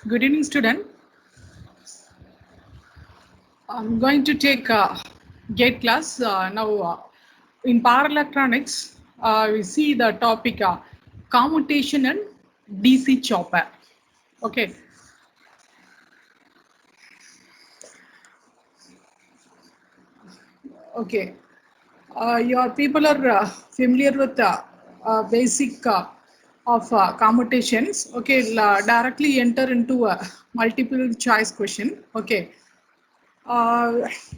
Good evening, student. I'm going to take GATE class now. In power electronics, we see the topic commutation and DC chopper. Okay, okay. Your people are familiar with basic of commutations. Okay, directly enter into a multiple choice question. Okay,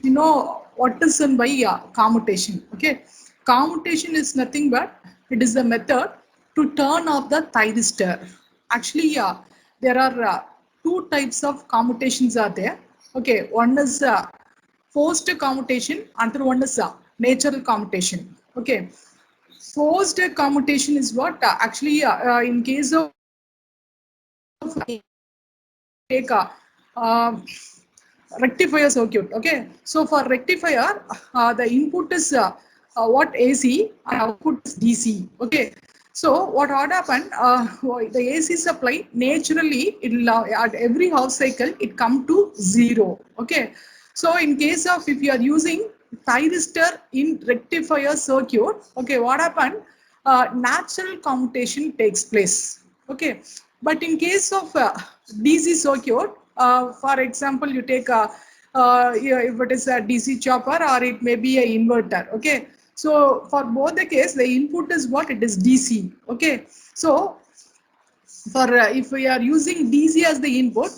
you know what is done by commutation. Okay, commutation is nothing but it is the method to turn off the thyristor. Actually, there are two types of commutations are there. Okay, one is forced commutation, another one is natural commutation. Okay, forced commutation is what actually in case of take a rectifier circuit. Okay, so for rectifier, the input is what AC and output is DC. Okay, so what would happen? The AC supply naturally it at every half cycle it come to zero. Okay, so in case of if you are using thyristor in rectifier circuit, okay, what happen? Natural commutation takes place. Okay, but in case of DC circuit, for example, you take a yeah, if it is a DC chopper or it may be an inverter. Okay, so for both the case, the input is what it is DC. Okay, so for if we are using DC as the input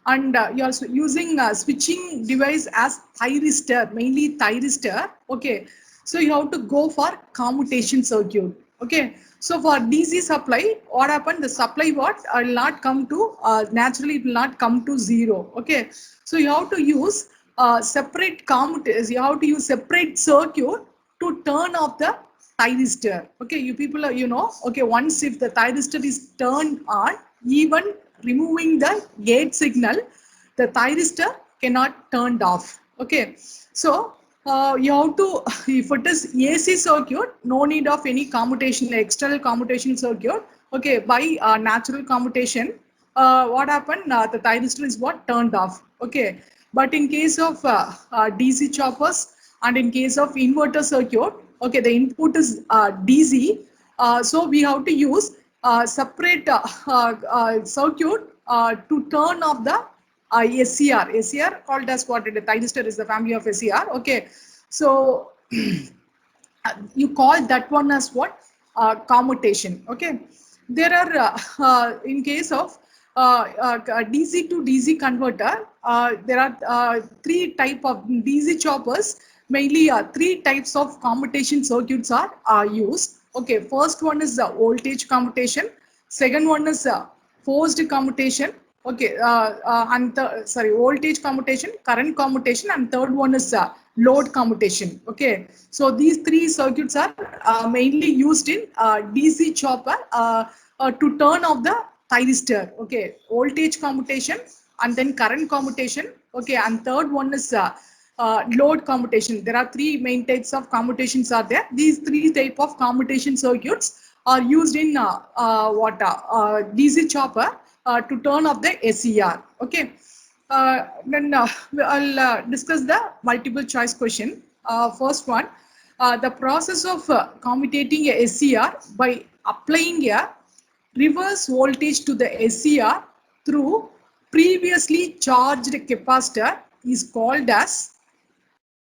and you are using switching device as thyristor, mainly thyristor. Okay, so you have to go for commutation circuit. Okay, so for DC supply, what happened? The supply what will not come to naturally it will not come to zero. Okay, so you have to use separate commuters. You have to use separate circuit to turn off the thyristor. Okay, you people are, okay, once if the thyristor is turned on, even removing the gate signal, the thyristor cannot turned off. Okay, so you have to, if it is AC circuit, no need of any commutation, external commutation circuit. Okay, by natural commutation, what happened? The thyristor is what turned off. Okay, but in case of DC choppers and in case of inverter circuit, okay, the input is DC, so we have to use separate circuit to turn off the SCR. SCR called as what? The thyristor is the family of SCR. Okay, so you call that one as what commutation. Okay, there are in case of DC to DC converter, there are three type of DC choppers. Mainly three types of commutation circuits are used. Okay, first one is the voltage commutation, second one is forced commutation. Okay, and sorry, voltage commutation, current commutation, and third one is load commutation. Okay, so these three circuits are mainly used in DC chopper to turn off the thyristor. Okay, voltage commutation and then current commutation. Okay, and third one is load commutation. There are three main types of commutations are there. These three type of commutation circuits are used in DC chopper to turn off the SCR. Okay, then I'll discuss the multiple choice question. First one, the process of commutating a SCR by applying a reverse voltage to the SCR through previously charged capacitor is called as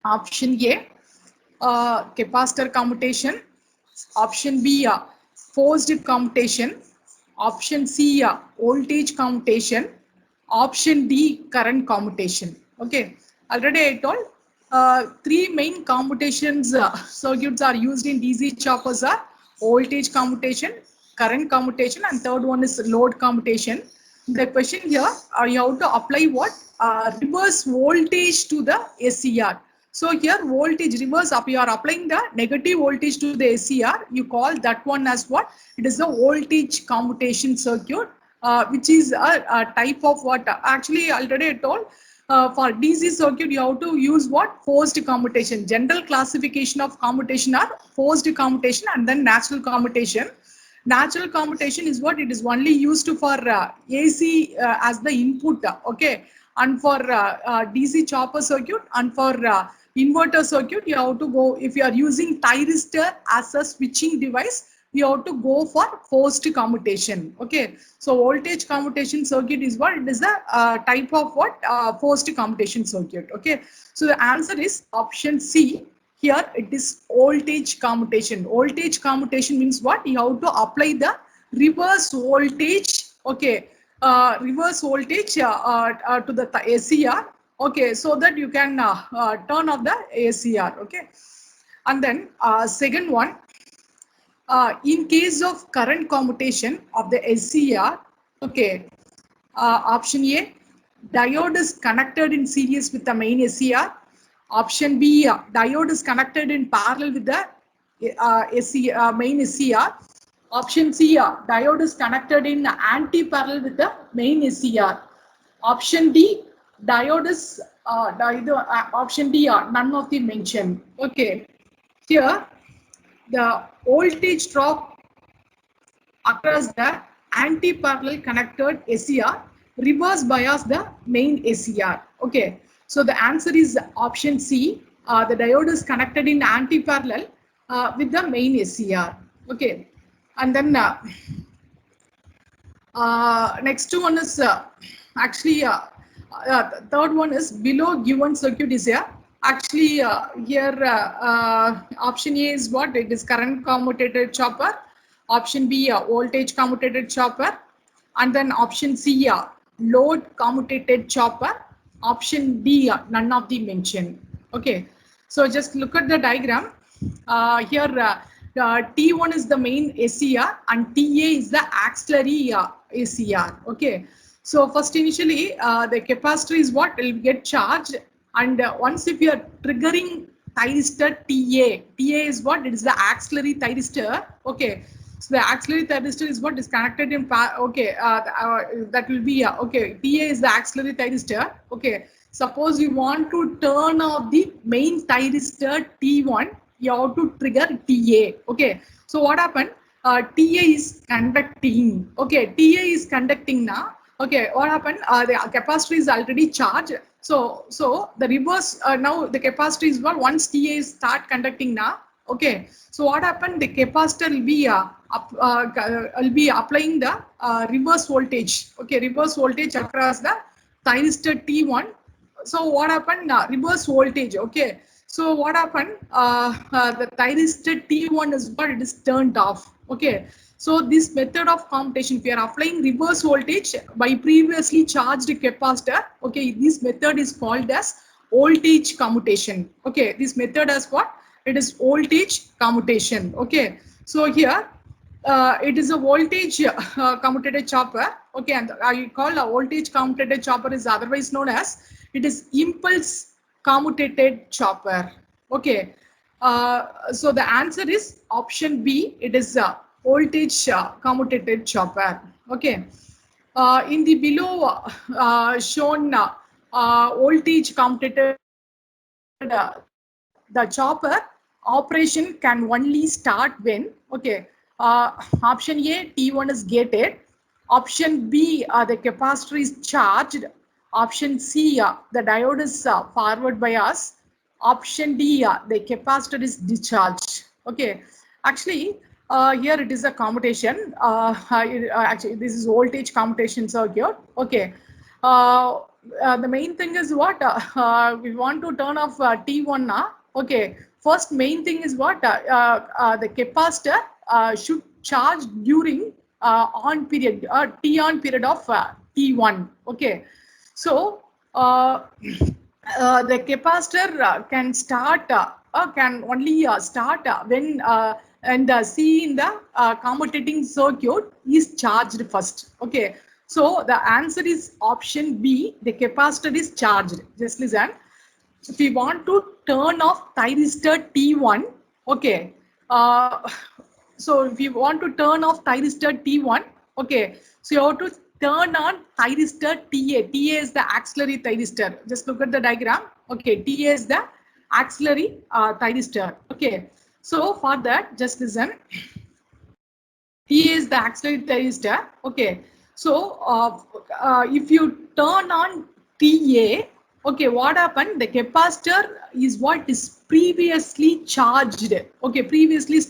option A, capacitor commutation, option B, forced commutation, option C, voltage commutation, option D, current commutation. Okay, already I told three main commutations circuits are used in DC choppers are voltage commutation, current commutation, and third one is load commutation. The question here, you have to apply what? Reverse voltage to the SCR. So here voltage reverse up, you are applying the negative voltage to the SCR. You call that one as what? It is the voltage commutation circuit, which is a type of what? Actually, already I told. For DC circuit, you have to use what? Forced commutation. General classification of commutation are forced commutation and then natural commutation. Natural commutation is what it is only used for AC as the input, okay, and for DC chopper circuit and for inverter circuit, you have to go, if you are using thyristor as a switching device, you have to go for forced commutation. Okay, so voltage commutation circuit is what it is, the type of what forced commutation circuit. Okay, so the answer is option C. Here it is voltage commutation. Voltage commutation means what? You have to apply the reverse voltage. Okay, reverse voltage to the ACR. Okay, so that you can turn off the ACR. Okay, and then second one, in case of current commutation of the SCR, okay, option A, diode is connected in series with the main SCR. Option B, diode is connected in parallel with the main SCR. Option C, diode is connected in anti-parallel with the main SCR. Option D, diode is option D, none of the mentioned. Okay, here the voltage drop across the anti-parallel connected SCR reverse bias the main SCR. Okay, so the answer is option C. The diode is connected in anti-parallel with the main SCR. Okay, and then next one is actually third one is below given circuit is here. Actually here option A is what? It is current commutated chopper. Option B, voltage commutated chopper. And then option C, load commutated chopper. Option D, none of the mentioned. Okay, so just look at the diagram. Here T1 is the main SCR and TA is the auxiliary SCR. Okay, so first initially the capacitor is what will get charged, and once if you are triggering thyristor TA is what? It is the auxiliary thyristor. Okay, so the auxiliary thyristor is what is connected in okay, that will be okay. TA is the auxiliary thyristor. Okay, suppose you want to turn off the main thyristor T1, you have to trigger TA. Okay, so what happened? TA is conducting. Okay, TA is conducting now. Okay, what happened? The capacitor is already charged. So the reverse now the capacitor is what? Once TA is start conducting now. Okay, so what happened? The capacitor will be applying the reverse voltage. Okay, reverse voltage across the thyristor T1. So what happened? Reverse voltage. Okay, so what happened? The thyristor T1 is what? It is turned off. Okay, so this method of commutation, if you are applying reverse voltage by previously charged capacitor, okay, this method is called as voltage commutation. Okay, this method as what? It is voltage commutation. Okay, so here it is a voltage commutated chopper. Okay, and I call a voltage commutated chopper is otherwise known as it is impulse commutated chopper. Okay, so the answer is option B. It is a voltage commutated chopper. Okay, in the below shown voltage commutated the chopper operation can only start when, okay, option A, T1 is gated. Option B, the capacitor is charged. Option C, the diode is forward bias. Option D, the capacitor is discharged. Okay, actually here it is a commutation. Actually this is voltage commutation circuit. Okay, the main thing is what? We want to turn off T1 now. Okay, first main thing is what? The capacitor should charge during on period, T on period of T1. Okay, so the capacitor can start, can only start when and C in the commutating circuit is charged first. Okay, so the answer is option B. The capacitor is charged. Just listen. If we want to turn off thyristor T1, okay. So if you want to turn off thyristor T1, okay. So you have to turn on thyristor TA. TA is the auxiliary thyristor. Just look at the diagram. Okay, TA is the auxiliary thyristor. Okay. So for that, just listen. TA is the auxiliary thyristor. Okay, so if you turn on TA, okay, what happened? The capacitor is what is previously charged. Okay, previously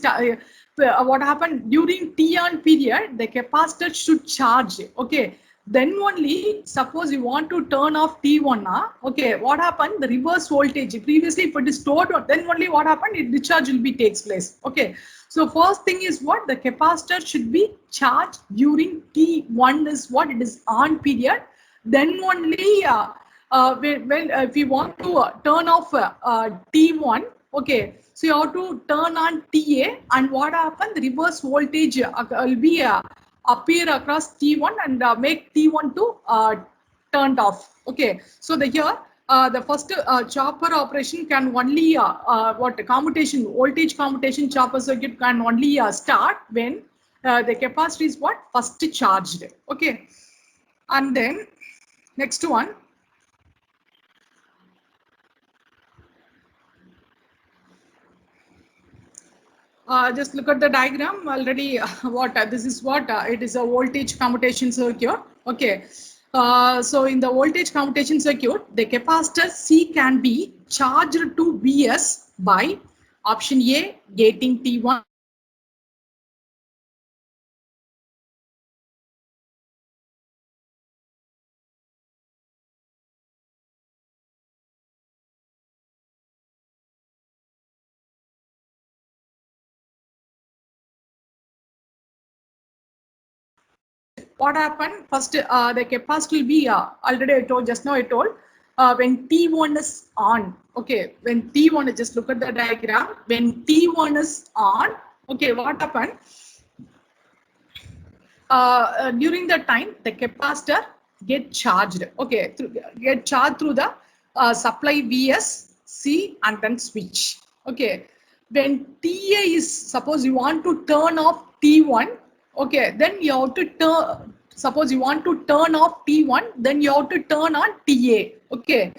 what happened during T on period, the capacitor should charge. Okay, then only suppose you want to turn off T1, okay, what happened? The reverse voltage previously if it is stored, then only what happened? It discharge will be takes place. Okay, so first thing is what? The capacitor should be charged during T1 is what it is on period. Then only when if you want to turn off T1, okay, so you have to turn on TA, and what happened? The reverse voltage will be appear across T1 and make T1 to turned off. Okay, so here the first chopper operation can only what commutation voltage commutation chopper circuit can only start when the capacitor is what first charged. Okay, and then next one. Just look at the diagram already. What this is what it is a voltage commutation circuit. Okay, so in the voltage commutation circuit, the capacitor C can be charged to Vs by option A, gating T1. What happened first? The capacitor will be already I told just now. I told when T1 is on. Okay, when T1 is just look at the diagram. When T1 is on, okay, what happened? During the time the capacitor get charged. Okay, get charged through the supply Vs, C, and then switch. Okay, when TA is suppose you want to turn off T1. Okay, then you have to turn. Suppose you want to turn off T1, then you have to turn on TA. Okay,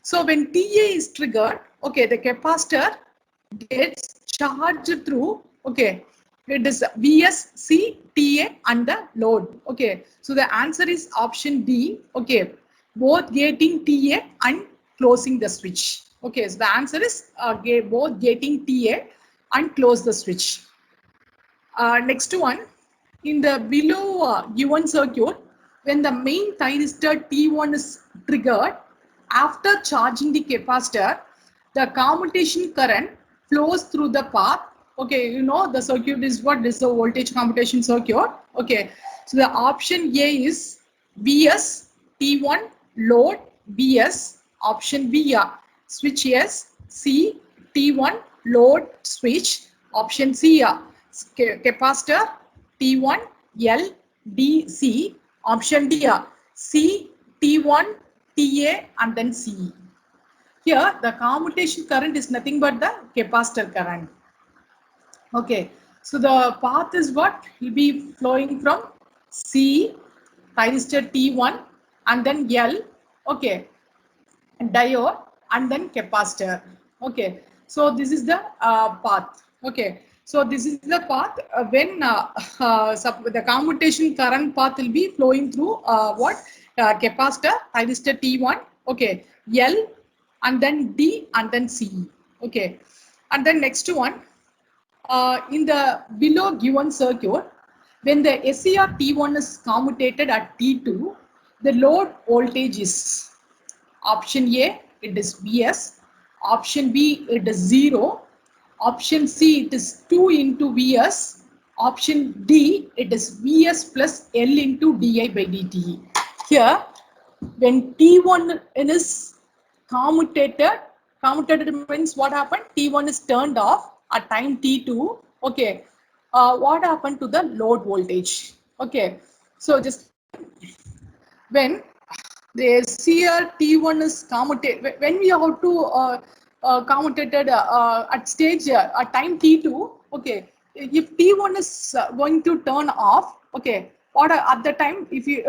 so when TA is triggered, okay, the capacitor gets charged through, okay, it is Vs, C, TA and the load. Okay, so the answer is option D. Okay, both gating TA and closing the switch. Okay, so the answer is both gating TA and close the switch. Next one, in the below given circuit, when the main thyristor T1 is triggered, after charging the capacitor, the commutation current flows through the path. Okay, you know the circuit is what is the voltage commutation circuit. Okay, so the option A is Vs T1 load Vs. Option B switch S, C T1 load switch. Option C capacitor T1 L D C. Option D C T1 TA and then C. Here the commutation current is nothing but the capacitor current. Okay, so the path is what will be flowing from C thyristor T1 and then L. Okay, diode and then capacitor. Okay, so this is the path. Okay, so this is the path when the commutation current path will be flowing through what capacitor thyristor T1. Okay, L and then D and then C. Okay, and then next one, in the below given circuit, when the SCR T1 is commutated at T2, the load voltage is option A, it is Vs. Option B, it is 0. Option C, it is 2 into Vs. Option D, it is Vs plus L into di by dt. Here, when T1 is commutated means what happened? T1 is turned off at time T2. Okay, what happened to the load voltage? Okay, so just when the SCR T1 is commutated, when we have to commutated at stage at time T2, okay, if T1 is going to turn off, okay, what at the time if you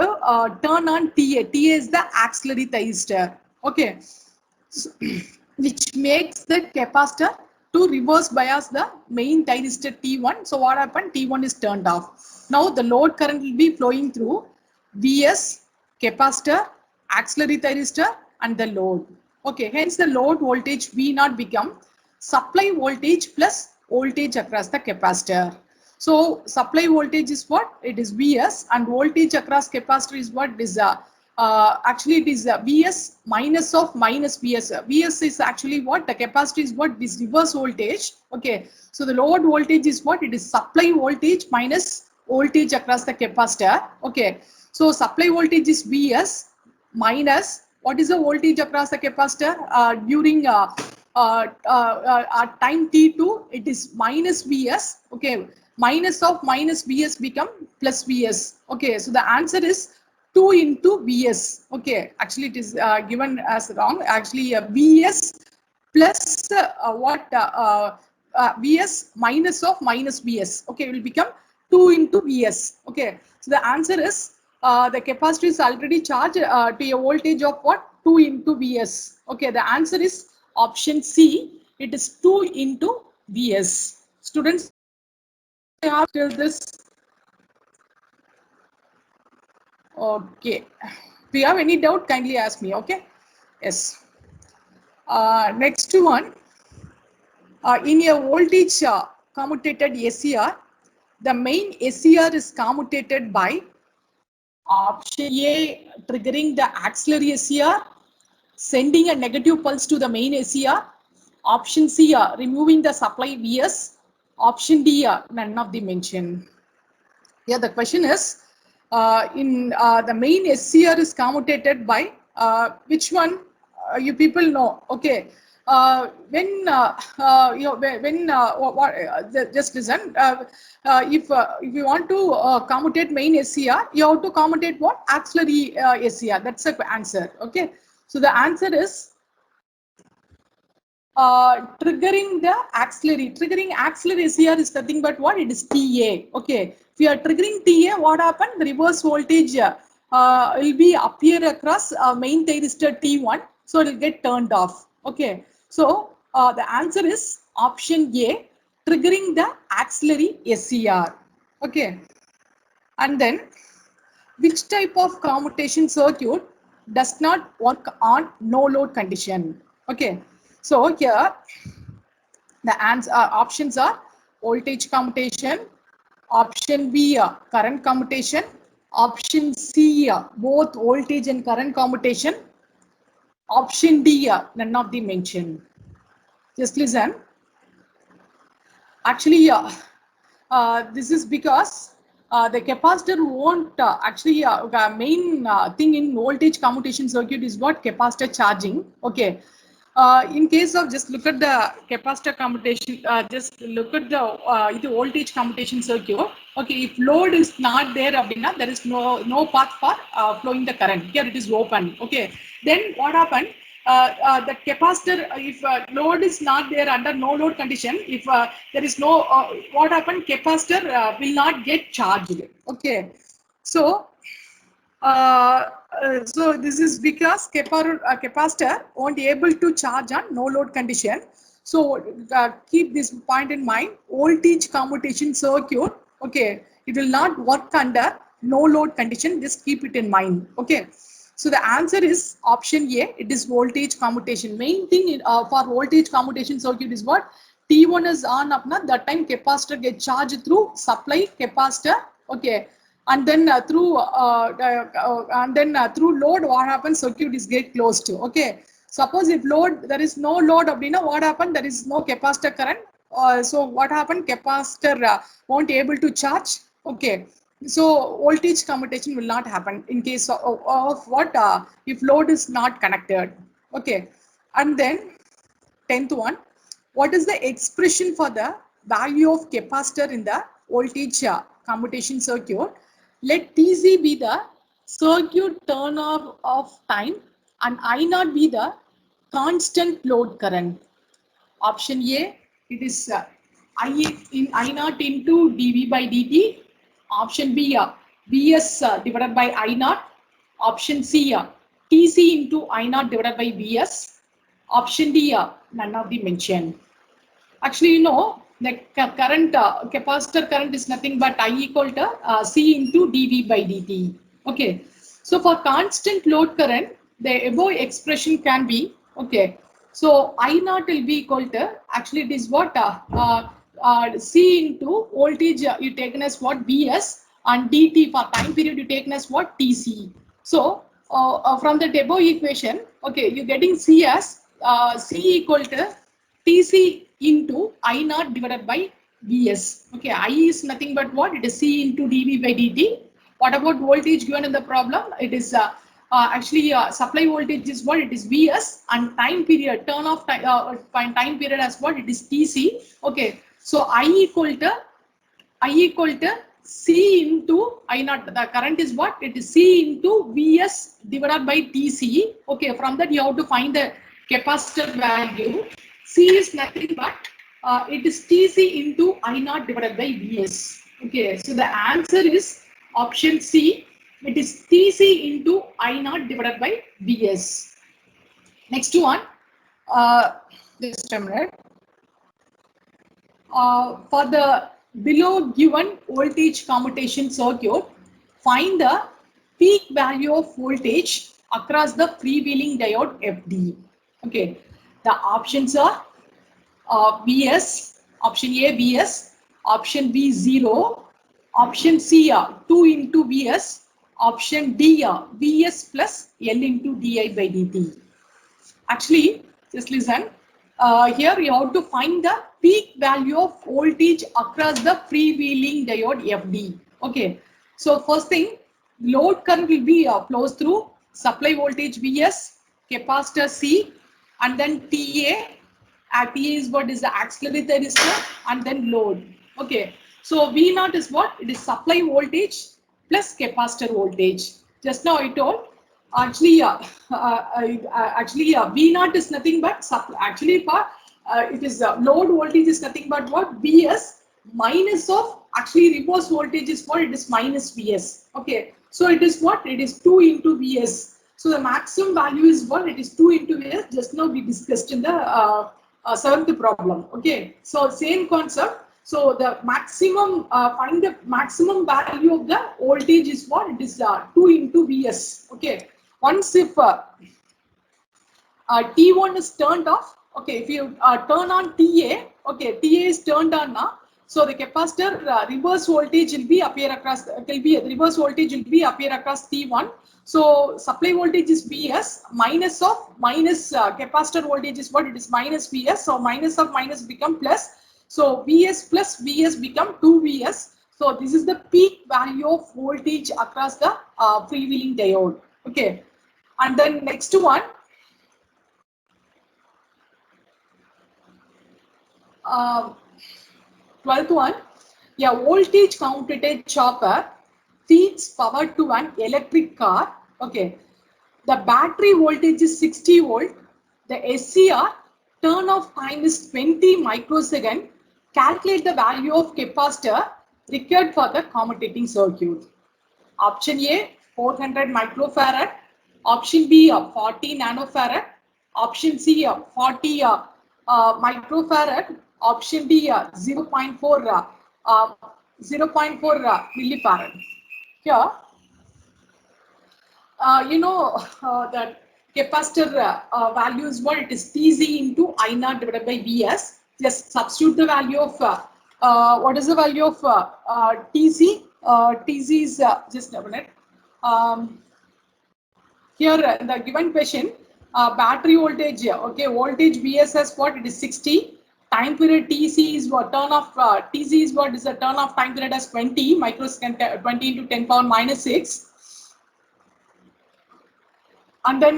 turn on TA is the auxiliary thyristor, okay, so, which makes the capacitor to reverse bias the main thyristor T1. So what happened? T1 is turned off. Now the load current will be flowing through Vs, capacitor, auxiliary thyristor and the load. Okay, hence the load voltage V0 become supply voltage plus voltage across the capacitor. So supply voltage is what? It is Vs, and voltage across capacitor is what? It is actually it is Vs minus of minus Vs. Vs is actually what? The capacitor is what? This reverse voltage. Okay, so the load voltage is what? It is supply voltage minus voltage across the capacitor. Okay, so supply voltage is Vs minus what is the voltage across the capacitor during time t2, it is minus Vs. Okay, minus of minus Vs become plus Vs. Okay, so the answer is 2 into Vs. Okay, actually it is given as wrong. Actually Vs plus Vs minus of minus Vs. Okay, it will become 2 into Vs. Okay, so the answer is the capacitor is already charged to a voltage of what? 2 into Vs. Okay, the answer is option C. It is 2 into Vs. Students, have till this. Okay. If you have any doubt, kindly ask me. Okay. Yes. Next one. In a voltage commutated SCR, the main SCR is commutated by option A, triggering the auxiliary SCR, sending a negative pulse to the main SCR. Option C, removing the supply Vs. Option D, none of the mentioned. Here the question is, in the main SCR is commutated by which one? You people know. Okay. When just listen. If you want to commutate main SCR, you have to commutate what? Auxiliary SCR. That's the answer. Okay. So the answer is triggering the auxiliary. Triggering auxiliary SCR is nothing but what? It is TA. Okay. If you are triggering TA, what happened? The reverse voltage will be appear across main thyristor T1. So it will get turned off. Okay. So the answer is option A, triggering the auxiliary SCR. Okay. And then which type of commutation circuit does not work on no load condition? Okay. So here the answer options are voltage commutation, option B current commutation, option C both voltage and current commutation, option D none of the mentioned. Just listen. Actually, this is because the capacitor won't actually main thing in voltage commutation circuit is what? Capacitor charging. Okay. In case of just look at the capacitor commutation, just look at the voltage commutation circuit. Okay, if load is not there, abhina, there is no path for flowing the current. Here it is open. Okay, then what happened? The capacitor, if load is not there under no load condition, if there is no what happened? Capacitor will not get charged. Okay, so. So this is because capacitor won't be able to charge on no load condition. So keep this point in mind. Voltage commutation circuit, okay, it will not work under no load condition. Just keep it in mind. Okay. So the answer is option A. It is voltage commutation. Main thing for voltage commutation circuit is what? T1 is on up na, that time capacitor get charged through supply capacitor. Okay. And then through load, what happens? Circuit is get closed to. Okay. Suppose if load, there is no load, what happened? There is no capacitor current. So what happened? Capacitor won't be able to charge. Okay. So voltage commutation will not happen in case of what? If load is not connected. Okay. And then 10th one, what is the expression for the value of capacitor in the voltage commutation circuit? Let Tc be the circuit turnover of time and I0 be the constant load current. Option A, it is I0 into dV by dt. Option B, Vs divided by I0. Option C, Tc into I0 divided by Vs. Option D, none of the mentioned. Actually, you know, the current capacitor current is nothing but I equal to C into dV by dt. Okay. So for constant load current, the above expression can be, okay. So I naught will be equal to, actually it is what C into voltage you taken as what Vs, and dt for time period you taken as what Tc. So from the above equation, okay, you're getting C as C equal to Tc into I naught divided by Vs. Okay, I is nothing but what? It is C into dV by dt. What about voltage given in the problem? It is actually supply voltage is what? It is Vs, and time period, turn off time period as what? It is Tc. Okay, so I equal to C into I naught. The current is what? It is C into Vs divided by Tc. Okay, from that you have to find the capacitor value. C is nothing but it is Tc into I naught divided by Vs. Okay, so the answer is option C. It is Tc into I naught divided by Vs. Next one, just a minute. For the below given voltage commutation circuit, find the peak value of voltage across the freewheeling diode FD. Okay, the options are Vs, option A Vs, option B 0, option C 2 into Vs, option D Vs plus L into di by dt. Actually, just listen. Here you have to find the peak value of voltage across the freewheeling diode FD. Okay. So first thing, load current will be flows through supply voltage Vs, capacitor C, and then TA. TA is what is the auxiliary resistor, and then load. Okay. So V naught is what? It is supply voltage plus capacitor voltage. Just now I told. Actually, V naught is nothing but actually for it is load voltage is nothing but what? Vs minus of actually reverse voltage is what? It is minus Vs. Okay, so it is what? It is 2 into Vs. So the maximum value is what? It is 2 into Vs. Just now we discussed in the seventh problem. Okay, so same concept. So the maximum, find the maximum value of the voltage is what? It is 2 into Vs. Okay. Once if T1 is turned off, okay, if you turn on TA, okay, TA is turned on now, so the capacitor reverse voltage will be appear across, reverse voltage will be appear across T1. So supply voltage is Vs minus of minus capacitor voltage is what? It is minus Vs. So minus of minus become plus. So Vs plus Vs become 2 Vs. So this is the peak value of voltage across the freewheeling diode. Okay. And then next one, 12th one, a voltage counted chopper feeds power to an electric car. Okay, the battery voltage is 60 volt. The SCR turn off time is 20 microsecond. Calculate the value of capacitor required for the commutating circuit. Option A 400 microfarad, option B 40 nanofarad, option C 40 microfarad, option D 0.4 millifarad. Here, you know that capacitor value is what? It is Tc into I naught divided by Vs. Just substitute the value of what is the value of Tc? Tc is just a minute. Here in the given question, battery voltage, okay, voltage Vs as what? It is 60. Time period Tc is what? Turn off Tc is what? Is the turn off time period as 20 microsecond, 20 into 10 power minus 6. And then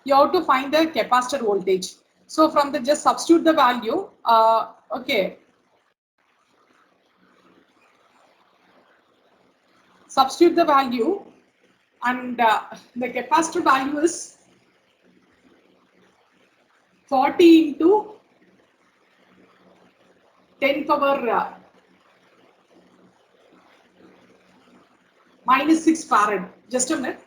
you have to find the capacitor voltage. So from the just substitute the value. Okay. Substitute the value, and the capacitor value is 40 into 10 power minus 6 farad. Just a minute.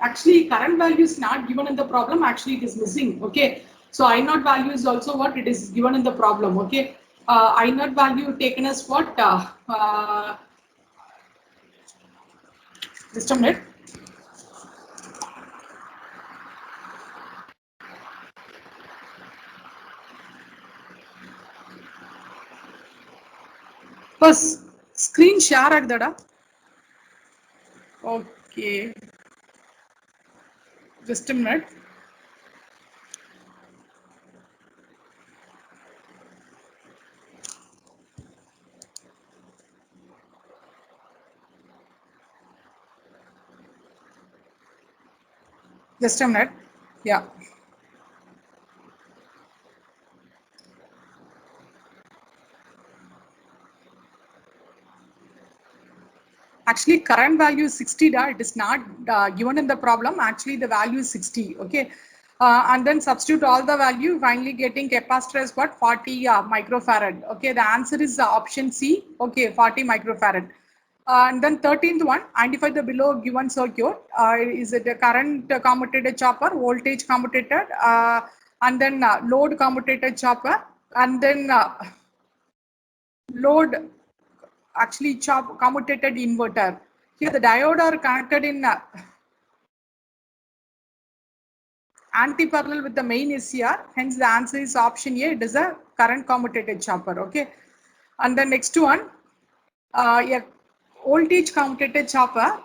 Actually, current value is not given in the problem. Actually, it is missing. Okay. So I naught value is also what it is given in the problem. Okay, I naught value taken as what? Just a minute. First, screen share agdada. Okay, just a minute. Just a minute. Yeah. Actually, current value is 60. It is not given in the problem. Actually, the value is 60. Okay. And then substitute all the value, finally getting capacitor as what? 40 microfarad. Okay. The answer is option C. Okay. 40 microfarad. And then 13th one, identify the below given circuit. Is it a current commutator chopper, voltage commutator, and then load commutator chopper, and then load actually commutated inverter. Here the diode are connected in anti-parallel with the main SCR. Hence the answer is option A. It is a current commutated chopper. Okay. And the next one, a voltage commutated chopper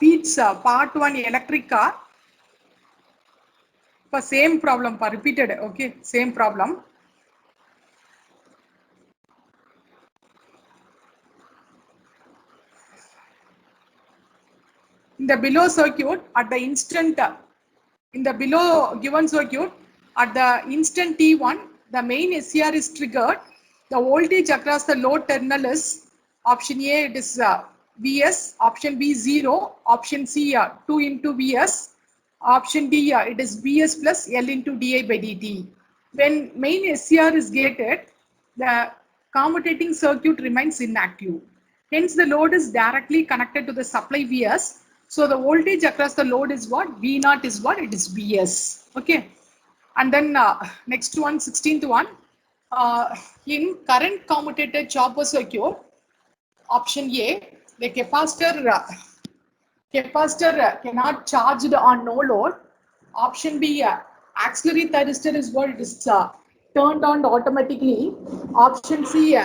feeds part 1 electric car for same problem, for repeated. Okay. Same problem. In the below circuit, at the instant, in the below given circuit, at the instant T1, the main SCR is triggered. The voltage across the load terminal is option A, it is Vs, option B 0, option C 2 into Vs, option D it is Vs plus L into di by dt. When main SCR is gated, the commutating circuit remains inactive. Hence, the load is directly connected to the supply Vs. So the voltage across the load is what? V naught is what? It is Vs. Okay. And then next one, 16th one. In current commutated chopper circuit, option A, the capacitor cannot charge on no load. Option B, auxiliary thyristor is what it is turned on automatically. Option C,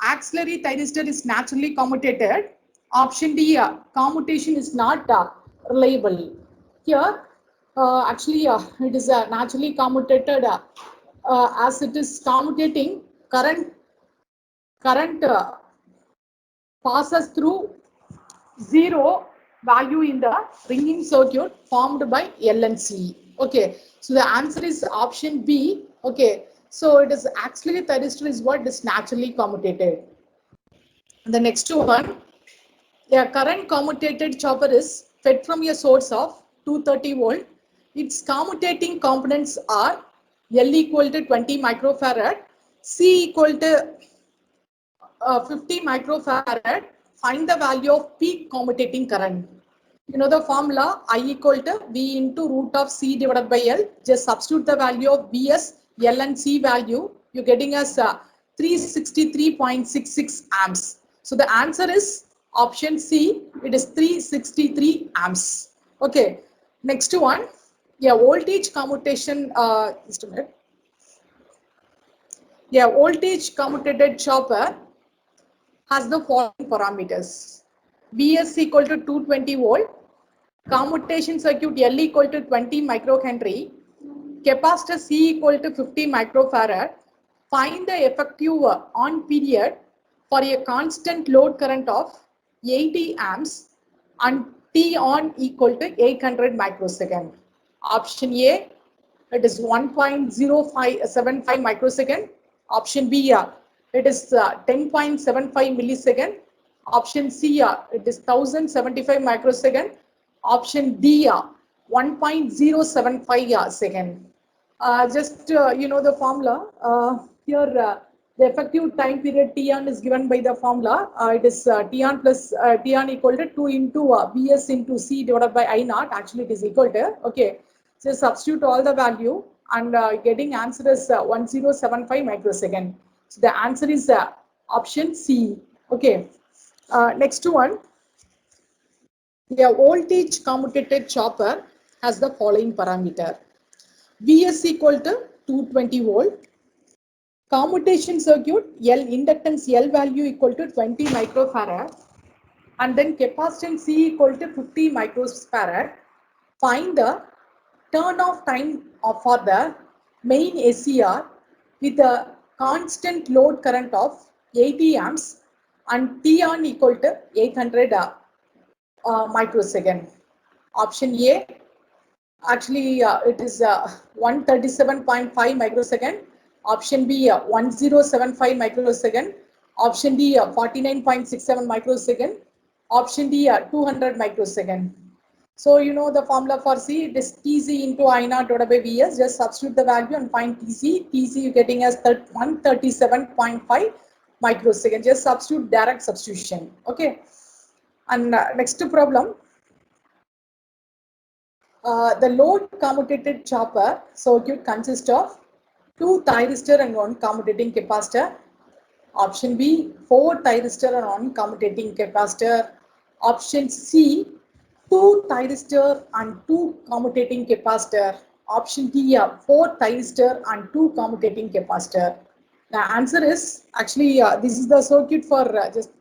auxiliary thyristor is naturally commutated. Option D, commutation is not reliable. Here, actually, it is naturally commutated as it is commutating current passes through zero value in the ringing circuit formed by L and C. Okay, so the answer is option B. Okay, so it is actually thyristor is what is naturally commutated. And the next one, a current commutated chopper is fed from a source of 230 volt. Its commutating components are L equal to 20 microfarad, C equal to 50 microfarad. Find the value of peak commutating current. You know the formula I equal to V into root of C divided by L. Just substitute the value of Vs, L and C value. You're getting as 363.66 amps. So the answer is option C. It is 363 amps. Okay. Next one. Yeah, voltage commutation. Just a minute. Yeah, voltage commutated chopper has the following parameters. Vs equal to 220 volt, commutation circuit L equal to 20 microhenry, capacitor C equal to 50 microfarad. Find the effective on period for a constant load current of 80 amps and T on equal to 800 microsecond. Option A, it is 1.0575 microsecond. Option B, it is 10.75 millisecond. Option C, it is 1075 microsecond. Option D, 1.075 second. Just you know the formula here. The effective time period T on is given by the formula. It is T on plus T on equal to 2 into Vs into C divided by I naught. Actually, it is equal to, okay. So substitute all the value and getting answer is 1075 microsecond. So the answer is option C. Okay. Next one. A voltage commutated chopper has the following parameter. Vs equal to 220 volt. Commutation circuit, L inductance L value equal to 20 microfarad. And then capacitance C equal to 50 microfarad. Find the turn off time for the main SCR with a constant load current of 80 amps and T on equal to 800 microsecond. Option A, actually it is 137.5 microsecond. Option B, 1075 microsecond. Option D, 49.67 microsecond. Option D, 200 microsecond. So you know the formula for C, it is Tc into I naught divided by Vs. Just substitute the value and find Tc. Tc you getting as 137.5 microsecond. Just substitute, direct substitution. Okay. And next problem. The load commutated chopper circuit consists of 2 thyristor and 1 commutating capacitor. Option B, 4 thyristor and 1 commutating capacitor. Option C, 2 thyristor and 2 commutating capacitor. Option D, 4 thyristor and 2 commutating capacitor. The answer is actually this is the circuit for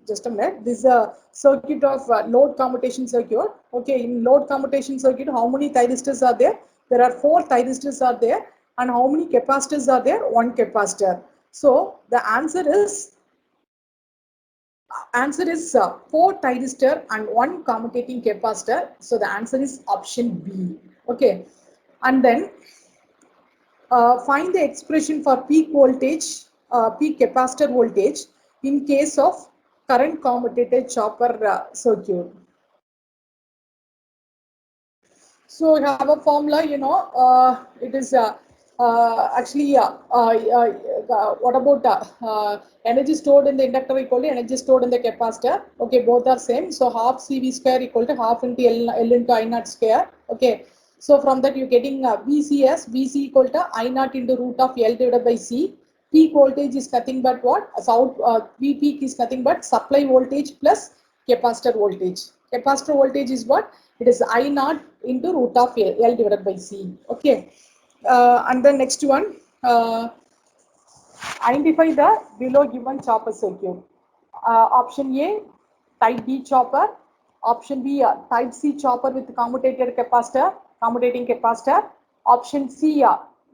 just a minute. This is a circuit of load commutation circuit. Okay, in load commutation circuit, how many thyristors are there? There are 4 thyristors are there, and how many capacitors are there? 1 capacitor. So the answer is 4 thyristor and 1 commutating capacitor. So the answer is option B. Okay, and then find the expression for peak voltage, peak capacitor voltage in case of current commutated chopper circuit. So we have a formula, you know, it is actually what about energy stored in the inductor equal to energy stored in the capacitor. Okay, both are same. So half CV square equal to half into L into I naught square. Okay. So from that you're getting VCS, VC equal to I naught into root of L divided by C. Peak voltage is nothing but what? V peak is nothing but supply voltage plus capacitor voltage. Capacitor voltage is what? It is I naught into root of L divided by C. Okay. And the next one, identify the below given chopper circuit. Option A, type B chopper. Option B, type C chopper with commutated capacitor, commutating capacitor. Option C,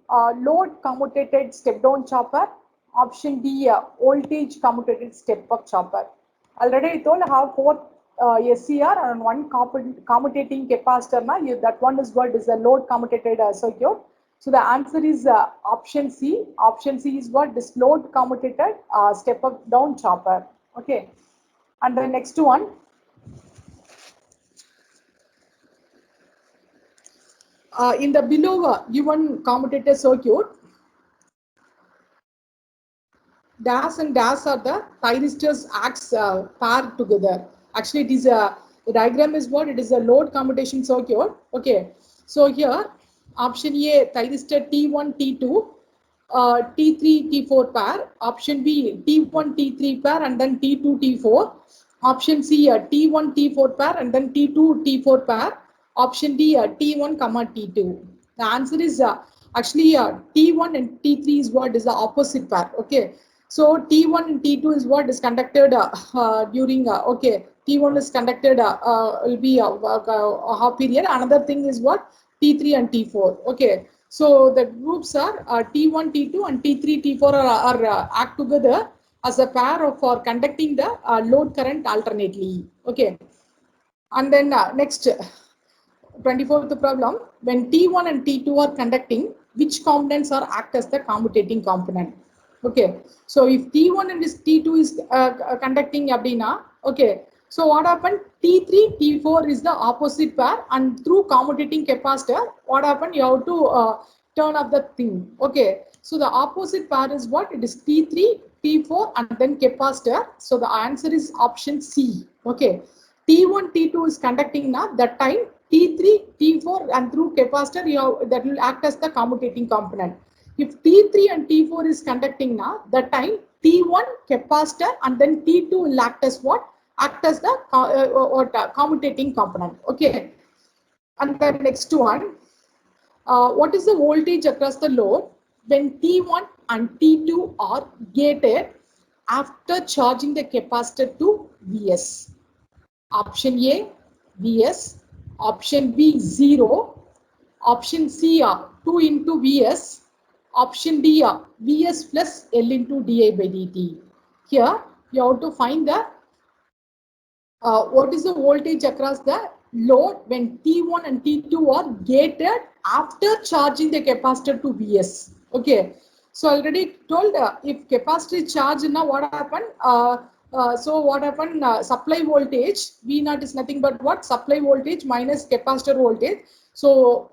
load commutated step down chopper. Option D, voltage commutated step up chopper. Already I told how 4 SCR and 1 commutating capacitor. That one is what is a load commutated circuit. So the answer is option C. Option C is what? This load commutated step up down chopper. Okay. And the next one. In the below given commutator circuit, dash and dash are the thyristors acts paired together. Actually, it is the diagram is what? It is a load commutation circuit. Okay. So here, option A, thyristor T1, T2, T3, T4 pair. Option B, T1, T3 pair and then T2, T4. Option C, T1, T4 pair and then T2, T4 pair. Option D, T1, T2. The answer is actually T1 and T3 is what is the opposite pair. Okay. So T1 and T2 is what is conducted during okay, T1 is conducted will be a half period. Another thing is what? T3 and T4. Okay. So the groups are T1, T2 and T3, T4 are act together as a pair for conducting the load current alternately. Okay. And then next 24th problem, when T1 and T2 are conducting, which components are act as the commutating component? Okay, so if T1 and T2 is conducting abdina, okay, so what happened? T3, T4 is the opposite pair, and through commutating capacitor, what happened? You have to turn off the thing. Okay, so the opposite pair is what? It is T3, T4, and then capacitor. So the answer is option C. Okay, T1, T2 is conducting now. That time T3, T4 and through capacitor, that will act as the commutating component. If T3 and T4 is conducting now, that time T1 capacitor and then T2 will act as what? Act as the commutating component. Okay. And then next one, what is the voltage across the load when T1 and T2 are gated after charging the capacitor to Vs? Option A, Vs. Option B, 0. Option C, 2 into Vs. Option D, Vs plus L into di by dt. Here, you have to find the what is the voltage across the load when T1 and T2 are gated after charging the capacitor to Vs. Okay, so already told if capacitor is charged, now what happened? So what happened? Supply voltage V naught is nothing but what? Supply voltage minus capacitor voltage. So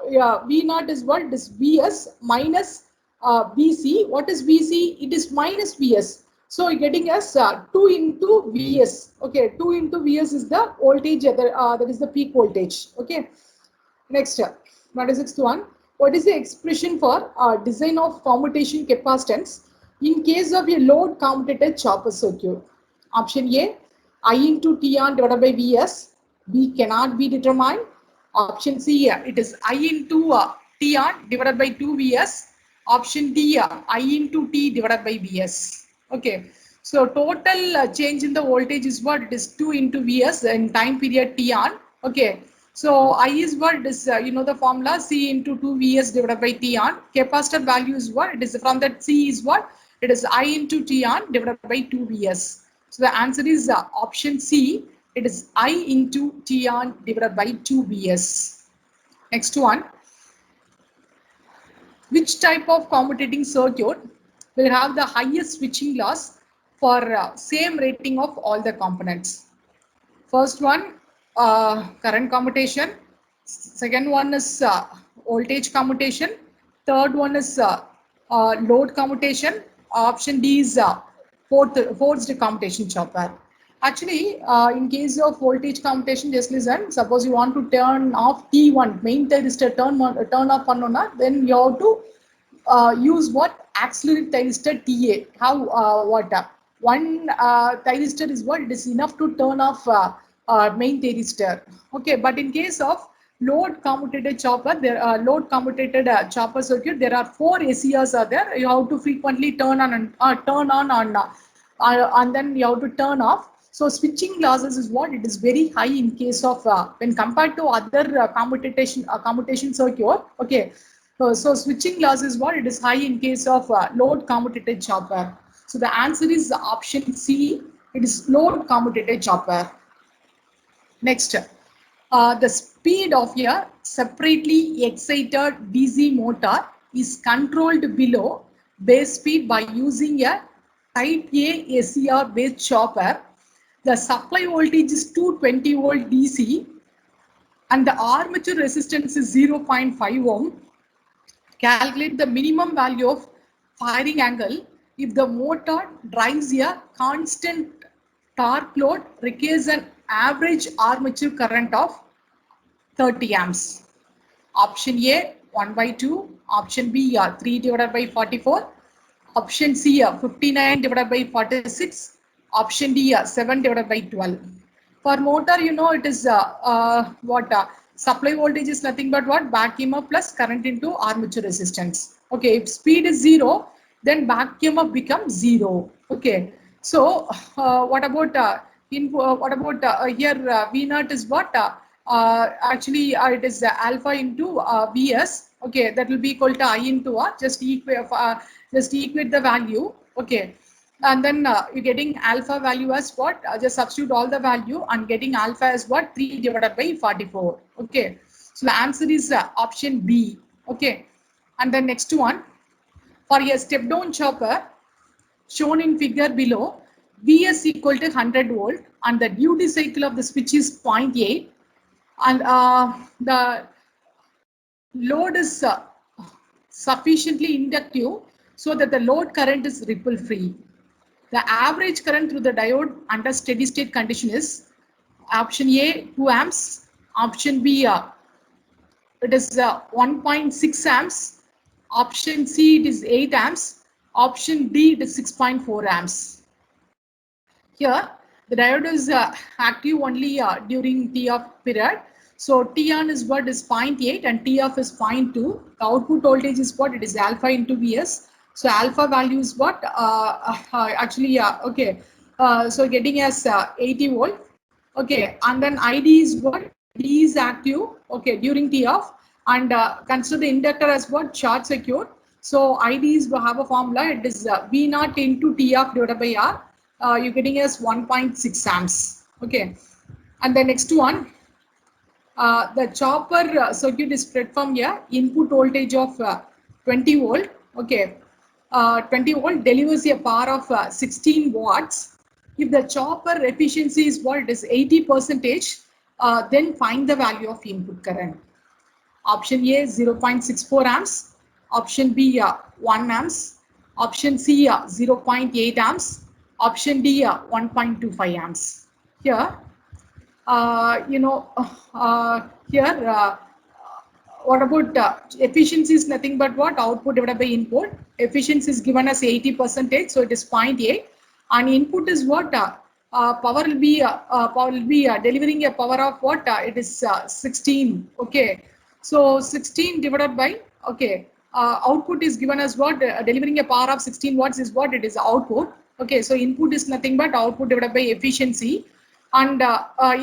yeah, V naught is what? This Vs minus Vc. What is Vc? It is minus Vs. So you're getting as 2 into Vs. Okay, 2 into Vs is the voltage, that is the peak voltage. Okay, next, 26th one. What is the expression for design of commutation capacitance in case of a load commutated chopper circuit? Option A, I into T on divided by Vs. B cannot be determined. Option C, it is I into T on divided by 2 Vs. Option D, I into T divided by Vs. Okay, so total change in the voltage is what? It is 2 into Vs in time period T on. Okay, so I is what? It is, you know the formula, C into 2 Vs divided by T on. Capacitor value is what? It is from that C is what? It is I into T on divided by 2 Vs. So the answer is option C. It is I into T on divided by 2 Vs. Next one. Which type of commutating circuit will have the highest switching loss for same rating of all the components? First one, current commutation. Second one is voltage commutation. Third one is load commutation. Option D is forced commutation chopper. Actually, in case of voltage commutation, just listen. Suppose you want to turn off T1, main thyristor turn off on, then you have to use what? Auxiliary thyristor TA. How what? One thyristor is what? It is enough to turn off main thyristor. Okay, but in case of load commutated chopper, there are load commutated chopper circuit. There are 4 ACRs are there. You have to frequently turn on and and then you have to turn off. So switching losses is what? It is very high in case of when compared to other commutation circuit. Okay, so switching loss is what? It is high in case of load commutated chopper. So the answer is option C. It is load commutated chopper. Next, the speed of a separately excited DC motor is controlled below base speed by using a type A ACR based chopper. The supply voltage is 220 volt DC and the armature resistance is 0.5 ohm. Calculate the minimum value of firing angle if the motor drives a constant torque load requires an average armature current of 30 amps. Option A 1 by 2, option B 3 divided by 44, option C 59 divided by 46, option D 7 divided by 12. For motor, you know, it is what supply voltage is nothing but what? Back EMF plus current into armature resistance. Okay, if speed is 0, then back EMF becomes 0. Okay, so what about here V naught is what? Actually, it is alpha into Vs. Okay, that will be equal to I into R. Just equate the value. Okay, and then you're getting alpha value as what? Just substitute all the value and getting alpha as what? 3 divided by 44. Okay, so the answer is option B. Okay, and then next one, for a step down chopper shown in figure below, Vs equal to 100 volt and the duty cycle of the switch is 0.8 and the load is sufficiently inductive so that the load current is ripple free. The average current through the diode under steady state condition is option A 2 amps, Option B, it is 1.6 amps. Option C, it is 8 amps. Option D, it is 6.4 amps. Here, the diode is active only during T off period. So T on is what is 0.8 and T off is 0.2. The output voltage is what? It is alpha into Vs. So alpha value is what? Okay. So getting as 80 volt. Okay, and then ID is what? D is active. Okay, during T off, and consider the inductor as what? Short circuit. So ID is have a formula. It is V naught into T off divided by R. You're getting as 1.6 amps. Okay, and the next one, the chopper circuit is spread from here. Input voltage of 20 volt. Okay, 20 volt delivers a power of 16 watts. If the chopper efficiency is what? It is 80%, then find the value of input current. Option A 0.64 amps. Option B 1 amps. Option C 0.8 amps. Option D 1.25 amps. Here, here, what about efficiency is nothing but what? Output divided by input. Efficiency is given as 80%, so it is 0.8. And input is what? Power will be delivering a power of what? It is 16. Okay, so 16 divided by, okay, output is given as what? Delivering a power of 16 watts is what? It is output. Okay, so input is nothing but output divided by efficiency. And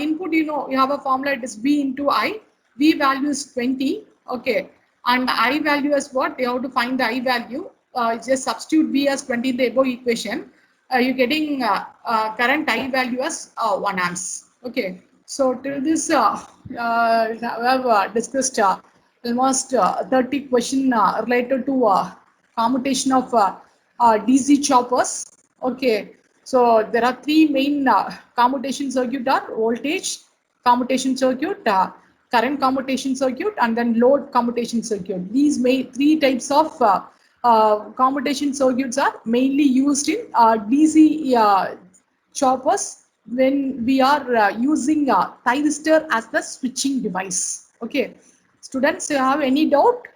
input, you have a formula. It is V into I. V value is 20. Okay, and I value as what? You have to find the I value. Just substitute V as 20 in the above equation. You're getting current I value as 1 amps. Okay, so till this, we have discussed almost 30 questions related to commutation of DC choppers. Okay, so there are three main commutation circuit: are voltage commutation circuit, current commutation circuit, and then load commutation circuit. These three types of commutation circuits are mainly used in DC choppers when we are using a thyristor as the switching device. Okay, students, you have any doubt?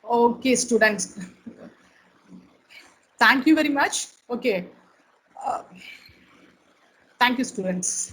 Okay, students, thank you very much. Okay, thank you, students.